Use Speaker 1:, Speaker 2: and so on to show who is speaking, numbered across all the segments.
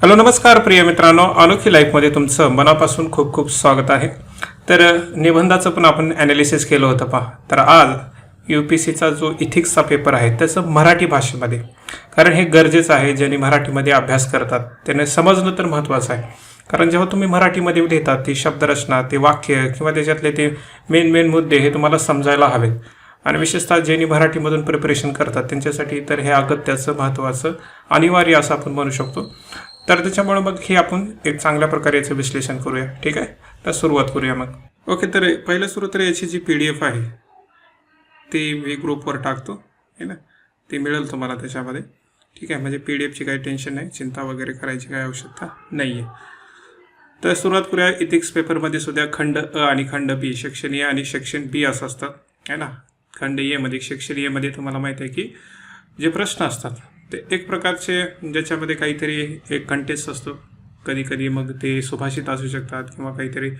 Speaker 1: Hello नमस्कार प्रिय मित्रांनो, अनोखी लाईफमध्ये तुमचं मनापासून खूप खूप स्वागत आहे. तर निबंधाचं पण आपण ॲनालिसिस केलं होतं पहा. तर आज UPSCचा जो इथिक्सचा पेपर आहे त्याचं मराठी भाषेमध्ये, कारण हे गरजेचं आहे. ज्यांनी मराठीमध्ये अभ्यास करतात त्यांना समजणं तर महत्त्वाचं आहे. कारण जेव्हा तुम्ही मराठीमध्ये लिहितात ती शब्दरचना, ते वाक्य किंवा त्याच्यातले ते मेन मुद्दे हे तुम्हाला समजायला हवेत. आणि विशेषतः ज्यांनी मराठीमधून प्रिपरेशन करतात त्यांच्यासाठी तर हे अगत्याचं, महत्त्वाचं, अनिवार्य असं आपण म्हणू शकतो. तर त्याच्यामुळे मग हे आपण एक चांगल्या प्रकारे याचं विश्लेषण करूया. ठीक आहे, तर सुरुवात करूया मग. ओके, तर पहिलं सुरू तर याची जी PDF आहे ती मी ग्रुपवर टाकतो आहे ना, ती मिळेल तुम्हाला त्याच्यामध्ये. ठीक आहे, म्हणजे PDFची काही टेन्शन नाही, चिंता वगैरे करायची काही आवश्यकता नाही आहे. तर सुरुवात करूया. इथिक्स पेपरमध्ये सुद्धा खंड अ आणि खंड बी, सेक्शन ए आणि सेक्शन बी असं असतात आहे ना. खंड ए मध्ये, सेक्शन ए मध्ये तुम्हाला माहिती आहे की जे प्रश्न असतात ते एक प्रकारचे, ज्याच्यामध्ये काहीतरी एक कंटेस्ट असतो. कधी कधी मग ते सुभाषित असू शकतात किंवा काहीतरी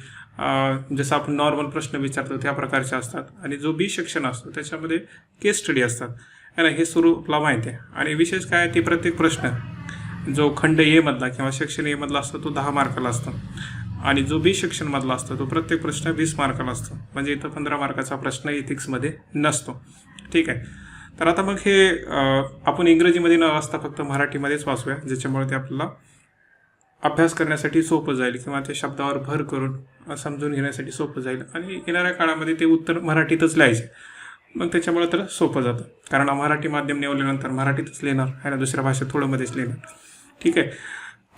Speaker 1: जसं आपण नॉर्मल प्रश्न विचारतो त्या प्रकारचे असतात. आणि जो बी सेक्शन असतो त्याच्यामध्ये केस स्टडी असतात है ना. हे सुरू आपला माहिती आहे. आणि विशेष काय, ते प्रत्येक प्रश्न जो खंड ए मधला किंवा सेक्शन ए मधला असतो तो 10 मार्काला असतो. आणि जो बी सेक्शन मधला असतो तो प्रत्येक प्रश्न 20 मार्काला असतो. म्हणजे इथं 15 मार्काचा प्रश्न इथिक्समध्ये नसतो. ठीक आहे, तर आता मग हे आपण इंग्रजीमध्ये न वाचता फक्त मराठीमध्येच वाचूया, ज्याच्यामुळे ते आपल्याला अभ्यास करण्यासाठी सोपं जाईल किंवा ते शब्दावर भर करून समजून घेण्यासाठी सोपं जाईल. आणि येणाऱ्या काळामध्ये ते उत्तर मराठीतच लिहायचे, मग त्याच्यामुळे तर सोपं जातं. कारण मराठी माध्यम निवडल्यानंतर मराठीतच लिहिणार आहे ना, दुसऱ्या भाषेत थोडं मध्येच लिहिणार. ठीक आहे,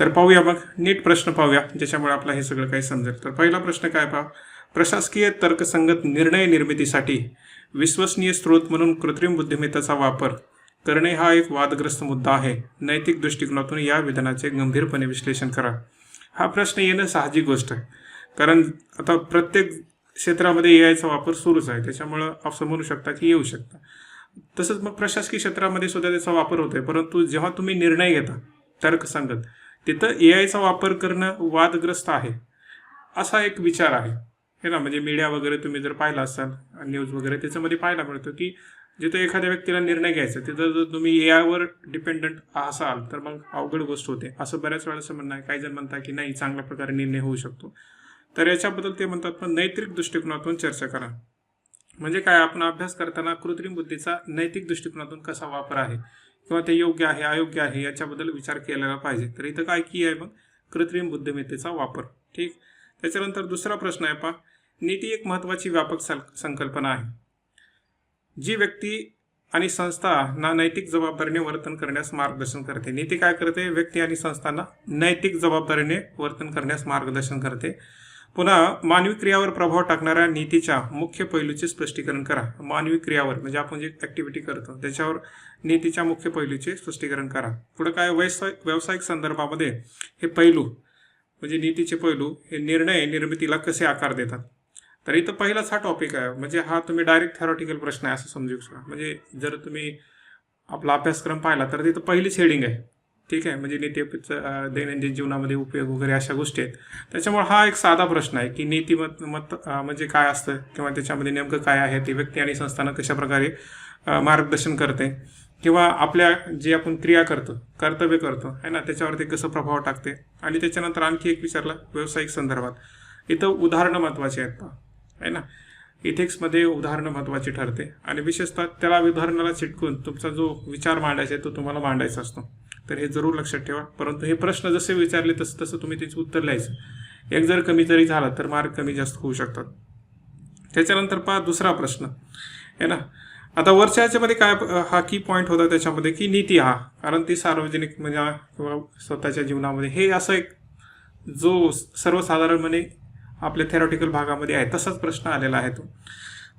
Speaker 1: तर पाहूया मग नीट प्रश्न पाहूया, ज्याच्यामुळे आपला हे सगळं काही समजेल. तर पहिला प्रश्न काय पहा. प्रशासकीय तर्कसंगत निर्णय निर्मितीसाठी विश्वसनीय स्रोत म्हणून कृत्रिम बुद्धिमत्तेचा वापर करणे हा एक वादग्रस्त मुद्दा आहे. नैतिक दृष्टिकोनातून या विधानाचे गंभीरपणे विश्लेषण करा. हा प्रश्न येणं साहजिक गोष्ट आहे, कारण आता प्रत्येक क्षेत्रामध्ये AIचा वापर सुरूच आहे, त्याच्यामुळं असं म्हणू शकता की येऊ शकतं. तसंच मग प्रशासकीय क्षेत्रामध्ये सुद्धा त्याचा वापर होतोय, परंतु जेव्हा तुम्ही निर्णय घेता तर्कसंगत, तिथं AIचा वापर करणं वादग्रस्त आहे असा एक विचार आहे हे ना. म्हणजे मीडिया वगैरे तुम्ही जर पाहिला असाल, न्यूज वगैरे, त्याच्यामध्ये पाहायला मिळतं की जिथं एखाद्या व्यक्तीला निर्णय घ्यायचा तिथं जर तुम्ही AIवर डिपेंडंट असाल तर मग अवघड गोष्ट होते, असं बऱ्याच वेळा असं म्हणणं आहे. काही जण म्हणतात की नाही, चांगल्या प्रकारे निर्णय होऊ शकतो. तर याच्याबद्दल ते म्हणतात पण नैतिक दृष्टिकोनातून चर्चा करा. म्हणजे काय, आपण अभ्यास करताना कृत्रिम बुद्धीचा नैतिक दृष्टिकोनातून कसा वापर आहे किंवा ते योग्य आहे अयोग्य आहे याच्याबद्दल विचार केलेला पाहिजे. तर इथं काय की आहे मग कृत्रिम बुद्धिमत्तेचा वापर. ठीक, त्याच्यानंतर दुसरा प्रश्न आहे पहा. नीती एक महत्त्वाची व्यापक संकल्पना आहे जी व्यक्ती आणि संस्थांना नैतिक जबाबदारीने वर्तन करण्यास मार्गदर्शन करते. नीती काय करते, व्यक्ती आणि संस्थांना नैतिक जबाबदारीने वर्तन करण्यास मार्गदर्शन करते. पुन्हा मानवी क्रियावर प्रभाव टाकणाऱ्या नीतीच्या मुख्य पैलूचे स्पष्टीकरण करा. मानवी क्रियावर म्हणजे आपण जे ऍक्टिव्हिटी करतो त्याच्यावर नीतीच्या मुख्य पैलूचे स्पष्टीकरण करा. पुढे काय, व्यावसायिक संदर्भामध्ये हे पैलू म्हणजे नीतीचे पैलू हे निर्णय निर्मितीला कसे आकार देतात. तर इथं पहिलाच हा टॉपिक आहे, म्हणजे हा तुम्ही डायरेक्ट थेरॉटिकल प्रश्न आहे असं समजू शकता. म्हणजे जर तुम्ही आपला अभ्यासक्रम पाहिला तर तिथं पहिलीच हेडिंग आहे. ठीक आहे, म्हणजे नीतीचा दैनंदिन जीवनामध्ये उपयोग वगैरे अशा गोष्टी आहेत. त्याच्यामुळे हा एक साधा प्रश्न आहे की नीतिमत म्हणजे काय असतं किंवा त्याच्यामध्ये नेमकं काय आहे, ते व्यक्ती आणि संस्थांना कशा प्रकारे मार्गदर्शन करते किंवा आपल्या जे आपण क्रिया करतो, कर्तव्य करतो आहे ना, त्याच्यावरती कसं प्रभाव टाकते. आणि त्याच्यानंतर आणखी एक विचारला व्यावसायिक संदर्भात. इथं उदाहरणं महत्त्वाची आहेत आहे ना. इथिक्समध्ये उदाहरणं महत्त्वाची ठरते आणि विशेषतः त्याला उदाहरणाला चिटकून तुमचा जो विचार मांडायचा आहे तो तुम्हाला मांडायचा असतो. तर हे जरूर लक्षात ठेवा. परंतु हे प्रश्न जसे विचारले तसं तसं तुम्ही त्याचे उत्तर लिहायचं. एक जर कमी जरी झाला तर मार्क कमी जास्त होऊ शकतात. त्याच्यानंतर पहा दुसरा प्रश्न आहे ना. आता वरच्या ह्याच्यामध्ये काय हा की पॉईंट होता त्याच्यामध्ये की नीती हा, कारण ती सार्वजनिक म्हणजे किंवा स्वतःच्या जीवनामध्ये हे असं एक जो सर्वसाधारणपणे आपल्या थेरॉटिकल भागामध्ये आहे तसाच प्रश्न आलेला आहे तो.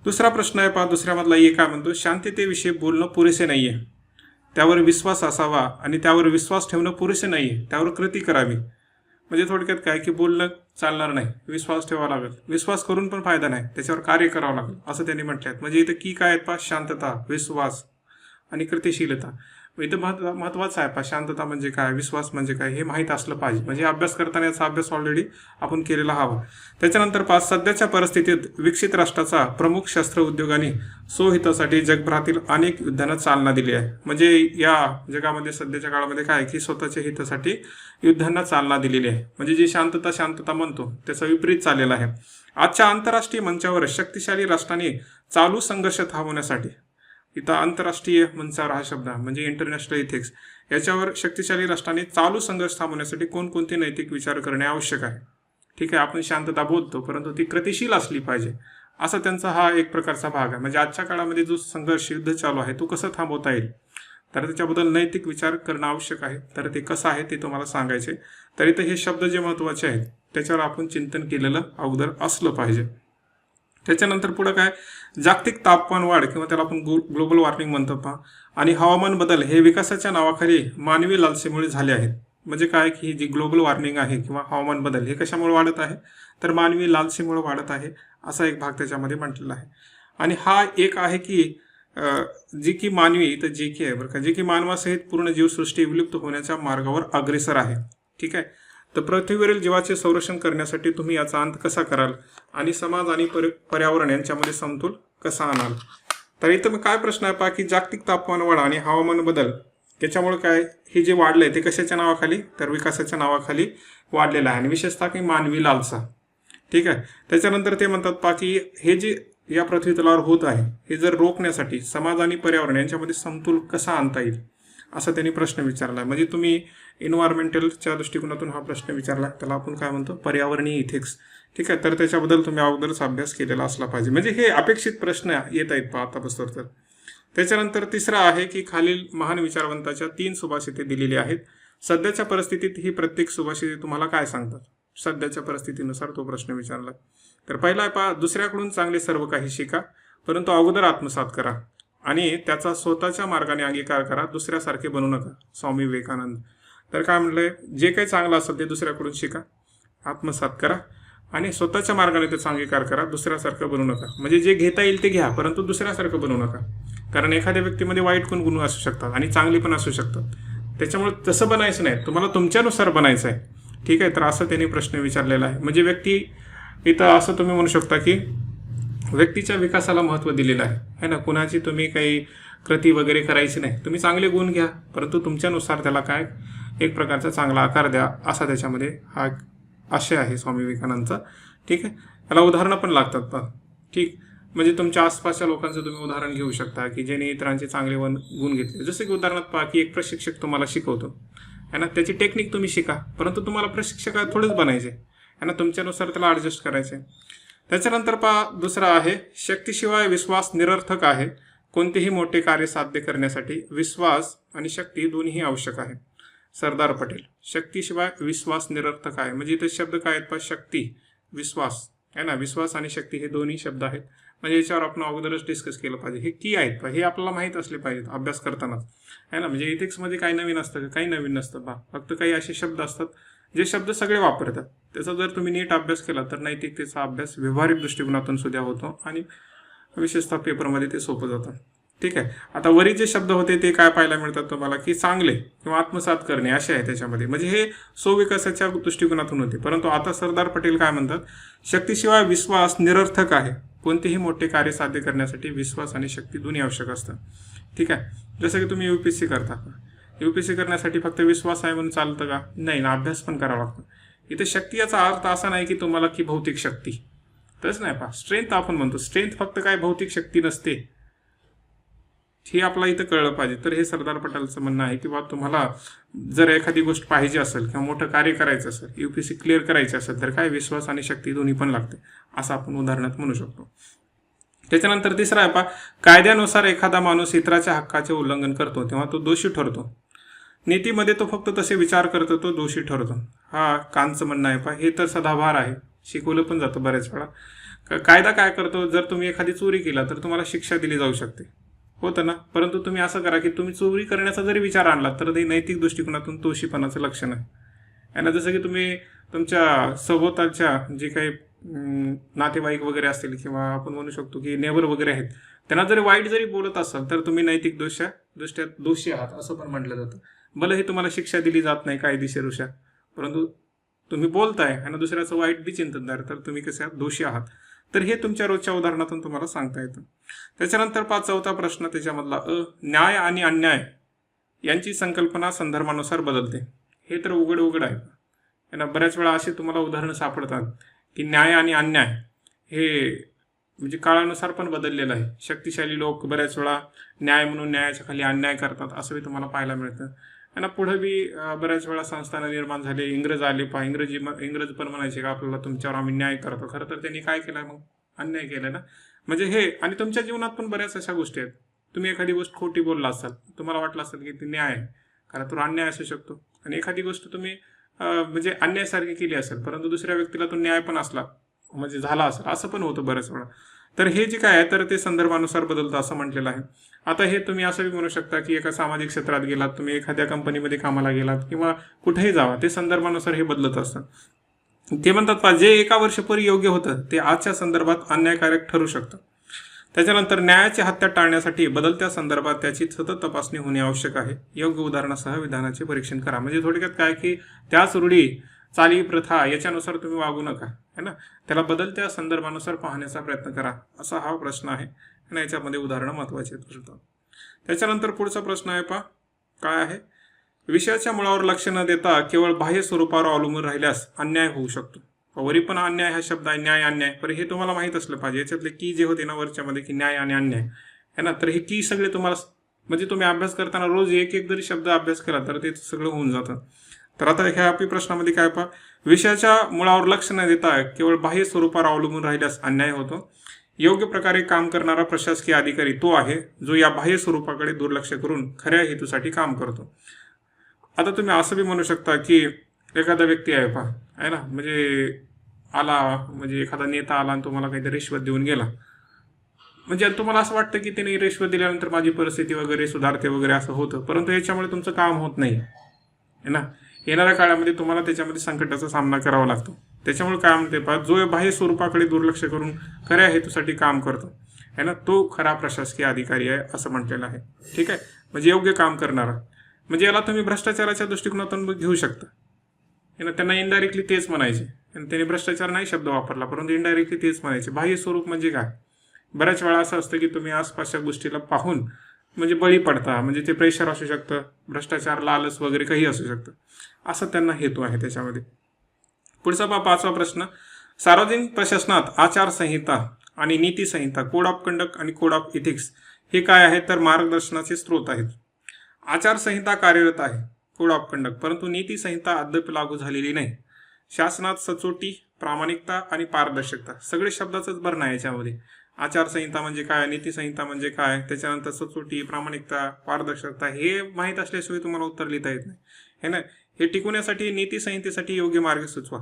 Speaker 1: दुसरा प्रश्न आहे पहा, दुसऱ्यामधला एक काय म्हणतो, शांततेविषयी बोलणं पुरेसे नाहीये, त्यावर विश्वास असावा आणि त्यावर विश्वास ठेवणं पुरेसे नाहीये, त्यावर कृती करावी. म्हणजे थोडक्यात काय की बोलणं चालणार नाही, विश्वास ठेवावा लागेल. विश्वास करून पण फायदा नाही, त्याच्यावर कार्य करावं लागेल असं त्यांनी म्हटलं आहे. म्हणजे इथं की काय आहेत पहा, शांतता, विश्वास आणि कृतिशीलता. इथं महत्वाचं आहे शांतता म्हणजे काय, विश्वास म्हणजे काय हे माहीत असलं पाहिजे. म्हणजे अभ्यास करताना याचा अभ्यास ऑलरेडी आपण केलेला हवा. त्याच्यानंतर 5 सध्याच्या परिस्थितीत विकसित राष्ट्राचा प्रमुख शस्त्र उद्योगांनी स्वहितासाठी जगभरातील अनेक युद्धांना चालना दिली आहे. म्हणजे या जगामध्ये सध्याच्या काळामध्ये काय की स्वतःच्या हितासाठी युद्धांना चालना दिलेली आहे. म्हणजे जी शांतता म्हणतो त्याचा विपरीत चाललेला आहे. आजच्या आंतरराष्ट्रीय मंचावर शक्तिशाली राष्ट्रांनी चालू संघर्ष थांबवण्यासाठी, इथं आंतरराष्ट्रीय मंचावर हा शब्द म्हणजे इंटरनॅशनल इथिक्स, याच्यावर शक्तिशाली राष्ट्रांनी चालू संघर्ष थांबवण्यासाठी कोणकोणते नैतिक विचार करणे आवश्यक आहे. ठीक आहे, आपण शांतता बोलतो परंतु ती कृतिशील असली पाहिजे, असा त्यांचा हा एक प्रकारचा भाग आहे. म्हणजे आजच्या काळामध्ये जो संघर्ष युद्ध चालू आहे तो कसं थांबवता येईल, तर त्याच्याबद्दल नैतिक विचार करणं आवश्यक आहे. तर ते कसं आहे ते तुम्हाला सांगायचे. तर इथं हे शब्द जे महत्त्वाचे आहेत त्याच्यावर आपण चिंतन केलेलं अगोदर असलं पाहिजे. त्याच्यानंतर पुढं काय, जागतिक तापमान वाढ किंवा त्याला आपण ग्लोबल वॉर्मिंग म्हणतो आणि हवामान बदल हे विकासाच्या नावाखाली मानवी लालसेमुळे झाले आहेत. म्हणजे काय की जी ग्लोबल वॉर्मिंग आहे किंवा हवामान बदल हे कशामुळे वाढत आहे, तर मानवी लालसेमुळे वाढत आहे, असा एक भाग त्याच्यामध्ये म्हटलेला आहे. आणि हा एक आहे की जी की मानवी, तर जे की आहे बरं का, जे की मानवासहित पूर्ण जीवसृष्टी विलुप्त होण्याच्या मार्गावर अग्रेसर आहे. ठीक आहे, तर पृथ्वीवरील जीवाचे संरक्षण करण्यासाठी तुम्ही याचा अंत कसा कराल आणि समाज आणि पर्यावरण यांच्यामध्ये समतोल कसा आणाल. तर इथं मग काय प्रश्न आहे पहा की जागतिक तापमान वाढ आणि हवामान बदल त्याच्यामुळे काय हे जे वाढलंय ते कशाच्या नावाखाली, तर विकासाच्या नावाखाली वाढलेलं आहे आणि विशेषतः की मानवी लालसा. ठीक आहे, त्याच्यानंतर ते म्हणतात पहा की हे जे या पृथ्वी तलावर होत आहे हे जर रोखण्यासाठी समाज आणि पर्यावरण यांच्यामध्ये समतोल कसा आणता येईल, असा त्यांनी प्रश्न विचारला. म्हणजे तुम्ही एन्व्हायरमेंटलच्या दृष्टिकोनातून हा प्रश्न विचारला, त्याला आपण काय म्हणतो, पर्यावरणीय इथिक्स. ठीक आहे, तर त्याच्याबद्दल तुम्ही अगोदरच अभ्यास केलेला असला पाहिजे. म्हणजे हे अपेक्षित प्रश्न येत आहेत पहा आतापासून. तर त्याच्यानंतर तिसरा आहे की खालील महान विचारवंताच्या 3 सुभाषिते दिलेली आहेत. सध्याच्या परिस्थितीत ही प्रत्येक सुभाषिते तुम्हाला काय सांगतात, सध्याच्या परिस्थितीनुसार तो प्रश्न विचारला. तर पहिला आहे पहा, दुसऱ्याकडून चांगले सर्व काही शिका परंतु अगोदर आत्मसात करा आणि त्याचा स्वतःच्या मार्गाने अंगीकार करा, दुसऱ्यासारखे बनू नका. स्वामी विवेकानंद. तर काय म्हटलंय, जे काही चांगलं असेल ते दुसऱ्याकडून शिका, आत्मसात करा आणि स्वतःच्या मार्गाने त्याचा अंगीकार करा, दुसऱ्यासारखं बनू नका. म्हणजे जे घेता येईल ते घ्या परंतु दुसऱ्यासारखं बनू नका. कारण एखाद्या व्यक्तीमध्ये वाईट गुण असू शकतात आणि चांगली पण असू शकतात, त्याच्यामुळे तसं बनायचं नाही, तुम्हाला तुमच्यानुसार बनायचं आहे. ठीक आहे, तर असं त्यांनी प्रश्न विचारलेला आहे. म्हणजे व्यक्ती इथं असं तुम्ही म्हणू शकता की व्यक्तीच्या विकासाला महत्त्व दिलेलं आहे ना. कुणाची तुम्ही काही कृती वगैरे करायची नाही, तुम्ही चांगले गुण घ्या परंतु तुमच्यानुसार त्याला काय एक प्रकारचा चांगला आकार द्या, असा त्याच्यामध्ये हा आशय आहे स्वामी विवेकानंदचा. ठीक आहे, त्याला उदाहरणं पण लागतात पहा. ठीक, म्हणजे तुमच्या आसपासच्या लोकांचं तुम्ही उदाहरण घेऊ शकता की ज्यांनी इतरांचे चांगले गुण घेतले. जसं की उदाहरणार्थ पहा की एक प्रशिक्षक तुम्हाला शिकवतो आहे ना, त्याची टेक्निक तुम्ही शिका परंतु तुम्हाला प्रशिक्षक थोडेच बनायचे आहे ना, तुमच्यानुसार त्याला ॲडजस्ट करायचे. त्याच्यानंतर पहा दुसरा आहे, शक्तीशिवाय विश्वास निरर्थक आहे. कोणतेही मोठे कार्य साध्य करण्यासाठी विश्वास आणि शक्ती दोन्हीही आवश्यक आहे. सरदार पटेल. शक्तीशिवाय विश्वास निरर्थक आहे. म्हणजे इथे शब्द काय आहेत पहा, शक्ती, विश्वास आहे ना, विश्वास आणि शक्ती हे दोन्ही शब्द आहेत. म्हणजे याच्यावर आपण अगोदरच डिस्कस केलं पाहिजे. हे की आहेत पहा, हे आपल्याला माहीत असले पाहिजेत अभ्यास करतानाच आहे ना. म्हणजे इथिक्समध्ये काही नवीन असतं का, काही नवीन नसतं पहा, फक्त काही असे शब्द असतात जे शब्द सगळे वापरतात. त्याचा जर तुम्ही नीट अभ्यास केला तर नैतिकतेचा अभ्यास व्यावहारिक दृष्टिकोनातून सुद्धा होतो आणि विशेषतः पेपरमध्ये ते सोपं जातं. ठीक आहे, आता वरील जे शब्द होते ते काय पाहायला मिळतात तुम्हाला की चांगले किंवा आत्मसात करणे असे आहे त्याच्यामध्ये. म्हणजे हे स्वविकासाच्या दृष्टिकोनातून होते. परंतु आता सरदार पटेल काय म्हणतात, शक्तीशिवाय विश्वास निरर्थक आहे. कोणतेही मोठे कार्य साध्य करण्यासाठी विश्वास आणि शक्ती दोन्ही आवश्यक असतात. ठीक आहे, जसं की तुम्ही UPSC करता, UPSC करण्यासाठी फक्त विश्वास आहे म्हणून चालतं का, नाही ना, अभ्यास पण करावा लागतो. इथे शक्ती याचा अर्थ असा नाही की तुम्हाला की भौतिक शक्ती, तच नाही पहा. स्ट्रेंथ आपण म्हणतो, स्ट्रेंथ फक्त काय भौतिक शक्ती नसते, हे आपल्याला इथं कळलं पाहिजे. तर हे सरदार पटेलचं म्हणणं आहे की बा तुम्हाला जर एखादी गोष्ट पाहिजे असेल किंवा मोठं कार्य करायचं असेल, UPSC क्लिअर करायचं असेल तर काय विश्वास आणि शक्ती दोन्ही पण लागते, असं आपण उदाहरणात म्हणू शकतो. त्याच्यानंतर तिसरा आहे पहा, कायद्यानुसार एखादा माणूस इतराच्या हक्काचे उल्लंघन करतो तेव्हा तो दोषी ठरतो. नीतीमध्ये तो फक्त तसे विचार करतो तो दोषी ठरतो. हा कांतचं म्हणणं आहे पहा. हे तर सदाभार आहे, शिकवलं पण जातं बऱ्याच वेळा. कायदा काय करतो, जर तुम्ही एखादी चोरी केला तर तुम्हाला शिक्षा दिली जाऊ शकते, होतं ना. परंतु तुम्ही असं करा की तुम्ही चोरी करण्याचा जरी विचार आणला तर ते नैतिक दृष्टिकोनातून दोषीपणाचं लक्षण आहे ना. जसं की तुम्ही तुमच्या सभोवतालच्या जे काही नातेवाईक वगैरे असतील किंवा आपण म्हणू शकतो की नेबर वगैरे आहेत, त्यांना जरी वाईट जरी बोलत असाल तर तुम्ही नैतिक दृष्ट्या दोषी आहात असं पण म्हटलं जातं. भलेही तुम्हाला शिक्षा दिली जात नाही कायदेशीरनुसार, परंतु तुम्ही बोलताय आणि दुसऱ्याचं वाईट बी चिंतनदार, तर तुम्ही कसे आहात, दोषी आहात. तर हे तुमच्या रोजच्या उदाहरणातून तुम्हाला सांगता येतं. त्याच्यानंतर चौथा प्रश्न त्याच्यामधला न्याय आणि अन्याय यांची संकल्पना संदर्भानुसार बदलते. हे तर उघड आहे ना. बऱ्याच वेळा असे तुम्हाला उदाहरणं सापडतात की न्याय आणि अन्याय हे म्हणजे काळानुसार पण बदललेलं आहे. शक्तिशाली लोक बऱ्याच वेळा न्याय म्हणून न्यायाच्या खाली अन्याय करतात असंही तुम्हाला पाहायला मिळतं. आणि पुढे बी बऱ्याच वेळा संस्थानं निर्माण झाले, इंग्रज आले, इंग्रज पण म्हणायचे का आपल्याला तुमच्यावर आम्ही न्याय करतो. खरं तर त्यांनी काय केलं, मग अन्याय केला ना. म्हणजे हे, आणि तुमच्या जीवनात पण बऱ्याच अशा गोष्टी आहेत. तुम्ही एखादी गोष्ट खोटी बोलला असाल, तुम्हाला वाटलं असेल की ती न्याय आहे, खरं तर अन्याय असू शकतो. आणि एखादी गोष्ट तुम्ही म्हणजे अन्यायासारखी केली असेल, परंतु दुसऱ्या व्यक्तीला तो न्याय पण असला म्हणजे झाला असेल, असं पण होतं बऱ्याच वेळा. तर हे जे काय आहे तर ते संदर्भानुसार बदलतं असं म्हटलेलं आहे. आता हे तुम्ही असंही म्हणू शकता की एका सामाजिक क्षेत्रात गेलात, तुम्ही एखाद्या कंपनीमध्ये कामाला गेलात किंवा कुठेही जावा, ते संदर्भानुसार हे बदलत असतं. ते म्हणतात जे एका वर्षापूर्वी योग्य होतं ते आजच्या संदर्भात अन्यायकारक ठरू शकतं. त्याच्यानंतर न्यायाची हत्या टाळण्यासाठी बदलत्या संदर्भात त्याची सतत तपासणी होणे आवश्यक आहे. योग्य उदाहरणासह विधानाचे परीक्षण करा. म्हणजे थोडक्यात काय की त्याच रूढी, चाली, प्रथा याच्यानुसार तुम्ही वागू नका, है ना. त्याला बदलत्या संदर्भानुसार पाहण्याचा प्रयत्न करा, असा हा प्रश्न आहे. आणि याच्यामध्ये उदाहरणं महत्वाची ठरतात. त्याच्यानंतर पुढचा प्रश्न आहे काय आहे, विषयाच्या मुळावर लक्ष न देता केवळ बाह्य स्वरूपावर अवलंबून राहिल्यास अन्याय होऊ शकतो. वरी पण अन्याय हा शब्द आहे, न्याय अन्याय, पण हे तुम्हाला माहित असलं पाहिजे. याच्यातले की जे होते ना वरच्यामध्ये की न्याय आणि अन्याय है ना, तर हे की सगळे तुम्हाला म्हणजे तुम्ही अभ्यास करताना रोज एक जरी शब्द अभ्यास केला तर ते सगळं होऊन जातं. तर आता ह्या प्रश्नामध्ये काय विषयाच्या मुळावर लक्ष न देता केवळ बाह्य स्वरूपावर अवलंबून राहिल्यास अन्याय होतो. योग्य प्रकारे काम करणारा प्रशासकीय अधिकारी तो आहे जो या बाह्य स्वरूपाकडे दुर्लक्ष करून खऱ्या हेतूसाठी काम करतो. आता तुम्ही असं बी म्हणू शकता की एखादा व्यक्ती आहे आहे ना, म्हणजे आला, म्हणजे एखादा नेता आला आणि तुम्हाला काहीतरी रिश्वत देऊन गेला, म्हणजे तुम्हाला असं वाटतं की त्याने रिश्वत दिल्यानंतर माझी परिस्थिती वगैरे सुधारते वगैरे असं होतं, परंतु याच्यामुळे तुमचं काम होत नाही है ना. येणाऱ्या काळामध्ये तुम्हाला त्याच्यामध्ये संकटाचा सामना करावा लागतो. त्याच्यामुळे काय म्हणते जो बाह्य स्वरूपाकडे दुर्लक्ष करून खऱ्या हेतूसाठी काम करतो है ना, तो खरा प्रशासकीय अधिकारी आहे असं म्हटलेलं आहे. ठीक आहे, म्हणजे योग्य काम करणारा. म्हणजे याला तुम्ही भ्रष्टाचाराच्या दृष्टिकोनातून घेऊ शकता है ना. त्यांना इनडायरेक्टली तेच म्हणायचे, आणि त्यांनी भ्रष्टाचार नाही शब्द वापरला, परंतु इनडायरेक्टली तेच म्हणायचे. बाह्य स्वरूप म्हणजे काय, बऱ्याच वेळा असं असतं की तुम्ही आसपासच्या गोष्टीला पाहून म्हणजे बळी पडता, म्हणजे ते प्रेशर असू शकतं, भ्रष्टाचार, लालच वगैरे काही असू शकतं, असं त्यांना हेतू आहे त्याच्यामध्ये. पुढचा पाचवा प्रश्न, सार्वजनिक प्रशासनात आचारसंहिता आणि नीती संहिता, कोड ऑफ कंडक्ट आणि कोड ऑफ इथिक्स हे काय आहे तर मार्गदर्शनाचे स्रोत आहेत. आचारसंहिता कार्यरत आहे, कोड ऑफ कंडक्ट, परंतु नीती संहिता अद्याप लागू झालेली नाही. शासनात सचोटी, प्रामाणिकता आणि पारदर्शकता सगळे शब्दाचंच भरणं आहे याच्यामध्ये. आचारसंहिता म्हणजे काय, नीती संहिता म्हणजे काय, त्याच्यानंतर सचोटी, प्रामाणिकता, पारदर्शकता हे माहीत असल्याशिवाय तुम्हाला उत्तर लिहिता येत नाही है ना. हे टिकवण्यासाठी नीती संहितेसाठी योग्य मार्ग सुचवा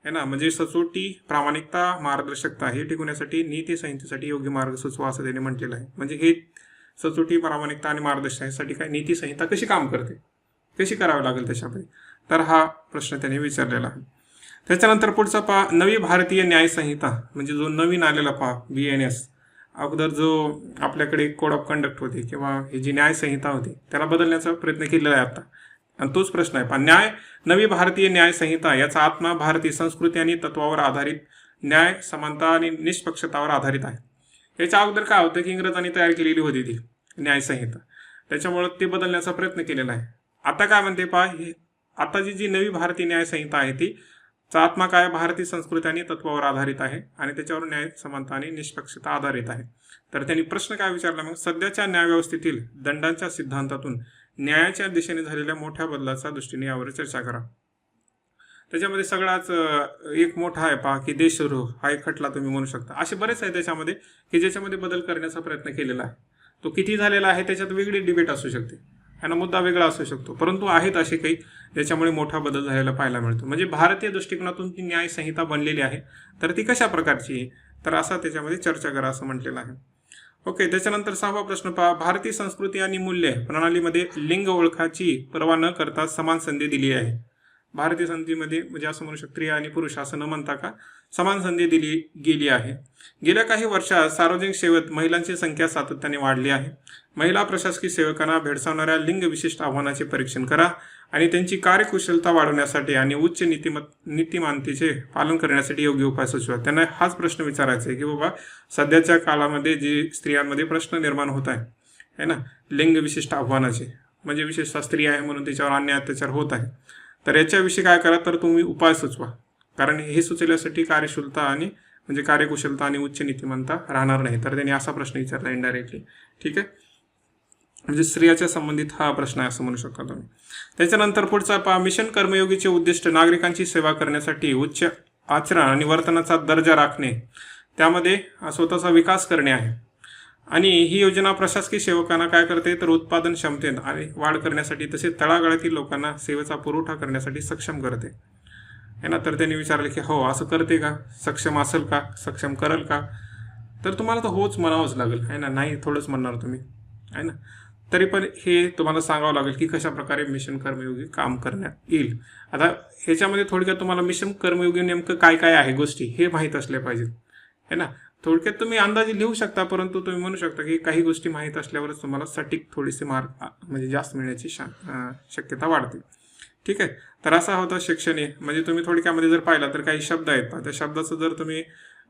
Speaker 1: है ना. म्हणजे सचोटी, प्रामाणिकता, पारदर्शकता हे टिकवण्यासाठी नीती संहितेसाठी योग्य मार्ग सुचवा असं त्यांनी म्हटलेलं आहे. म्हणजे हे सचोटी, प्रामाणिकता आणि मार्गदर्शनासाठी काय नीती संहिता कशी काम करते, कशी करावी लागेल त्याच्यामध्ये, तर हा प्रश्न त्यांनी विचारलेला आहे. त्याच्यानंतर पुढचा नवी भारतीय न्याय संहिता, म्हणजे जो नवीन आलेला BNS, अगोदर जो आपल्याकडे कोड ऑफ कंडक्ट होती किंवा ही जी न्याय संहिता होती त्याला बदलण्याचा प्रयत्न केलेला आहे आता, आणि तोच प्रश्न आहे. नवी भारतीय न्याय संहिता याचा आत्मा भारतीय संस्कृती आणि तत्वावर आधारित न्याय, समानता आणि निष्पक्षतावर आधारित आहे. याच्या अगोदर काय होतं की इंग्रजांनी तयार केलेली होती ती न्याय संहिता, त्याच्यामुळे ते बदलण्याचा प्रयत्न केलेला आहे. आता काय म्हणते आता जी नवी भारतीय न्याय संहिता आहे ती चा आत्मा काय, भारतीय संस्कृती आणि तत्वावर आधारित आहे आणि त्याच्यावर न्याय, समानता आणि निष्पक्षता आधारित आहे. तर त्यांनी प्रश्न काय विचारला मग, सध्याच्या न्यायव्यवस्थेतील दंडांच्या सिद्धांतातून न्यायाच्या दिशेने झालेल्या मोठ्या बदलाच्या दृष्टीने यावर चर्चा करा. त्याच्यामध्ये सगळाच एक मोठा आहे की देशद्रोह हा एक खटला तुम्ही म्हणू शकता. असे बरेच आहे त्याच्यामध्ये की ज्याच्यामध्ये बदल करण्याचा प्रयत्न केलेला आहे. तो किती झालेला आहे त्याच्यात वेगळी डिबेट असू शकते, ह्याना मुद्दा वेगळा असू शकतो, परंतु आहेत असे काही ज्याच्यामुळे मोठा बदल झालेला पाहायला मिळतो. म्हणजे भारतीय दृष्टिकोनातून ती न्याय संहिता बनलेली आहे, तर ती कशा प्रकारची, तर असा त्याच्यामध्ये चर्चा करा असं म्हटलेलं आहे. ओके, त्याच्यानंतर 6वा प्रश्न भारतीय संस्कृती आणि मूल्य प्रणालीमध्ये लिंग ओळखाची पर्वा न करता समान संधी दिली आहे. भारतीय संधीमध्ये म्हणजे असं म्हणू शकतो स्त्रिया आणि पुरुष असं न म्हणता का समान संधी दिली गेली आहे. गेल्या काही वर्षात सार्वजनिक सेवेत महिलांची संख्या सातत्याने वाढली आहे. महिला प्रशासकीय सेवकांना भेडसावणाऱ्या लिंग विशिष्ट आव्हानाचे परीक्षण करा आणि त्यांची कार्यकुशलता वाढवण्यासाठी आणि उच्च नीतिमानतेचे पालन करण्यासाठी योग्य उपाय सुचवा. त्यांना हाच प्रश्न विचारायचा आहे की बाबा सध्याच्या काळामध्ये जे स्त्रियांमध्ये प्रश्न निर्माण होत आहे ना, लिंग विशिष्ट आव्हानाचे, म्हणजे विशेषतः स्त्री आहे म्हणून त्याच्यावर अन्याय अत्याचार होत आहे, तर याच्याविषयी काय करा, तर तुम्ही उपाय सुचवा. कारण हे सुचवण्यासाठी कार्यशीलता आणि म्हणजे कार्यकुशलता आणि उच्च नीतिमत्ता राहणार नाही. तर त्यांनी असा प्रश्न विचारला इनडायरेक्टली. ठीक आहे, म्हणजे स्त्रियाच्या संबंधित हा प्रश्न आहे असं म्हणू शकता तुम्ही. त्याच्यानंतर पुढचा पहा, मिशन कर्मयोगीचे उद्दिष्ट नागरिकांची सेवा करण्यासाठी उच्च आचरण आणि वर्तनाचा दर्जा राखणे, त्यामध्ये स्वतःचा विकास करणे आहे. आणि ही योजना प्रशासकीय सेवकांना काय करते, तर उत्पादन क्षमतेत आणि वाढ करण्यासाठी तसेच तळागाळातील लोकांना सेवेचा पुरवठा करण्यासाठी सक्षम करते है ना. तर त्यांनी विचारले की हो असं करते का, सक्षम असेल का, सक्षम करेल का, तर तुम्हाला तर होच म्हणावंच लागेल है ना, नाही थोडंच म्हणणार तुम्ही है ना. तरी पण हे तुम्हाला सांगावं लागेल की कशा प्रकारे मिशन कर्मयोगी काम करण्यात येईल. आता ह्याच्यामध्ये थोडक्यात तुम्हाला मिशन कर्मयोगी नेमकं काय काय आहे गोष्टी हे माहीत असल्या पाहिजेत है ना. थोडक्यात तुम्ही अंदाजे लिहू शकता, परंतु तुम्ही म्हणू शकता की काही गोष्टी माहीत असल्यावरच तुम्हाला सटीक थोडीसे मार्क म्हणजे जास्त मिळण्याची शक्यता वाढते. ठीक आहे, तर असा होता शिक्षण. म्हणजे तुम्ही थोडक्यामध्ये जर पाहिला तर काही शब्द आहेत, त्या शब्दाचा जर तुम्ही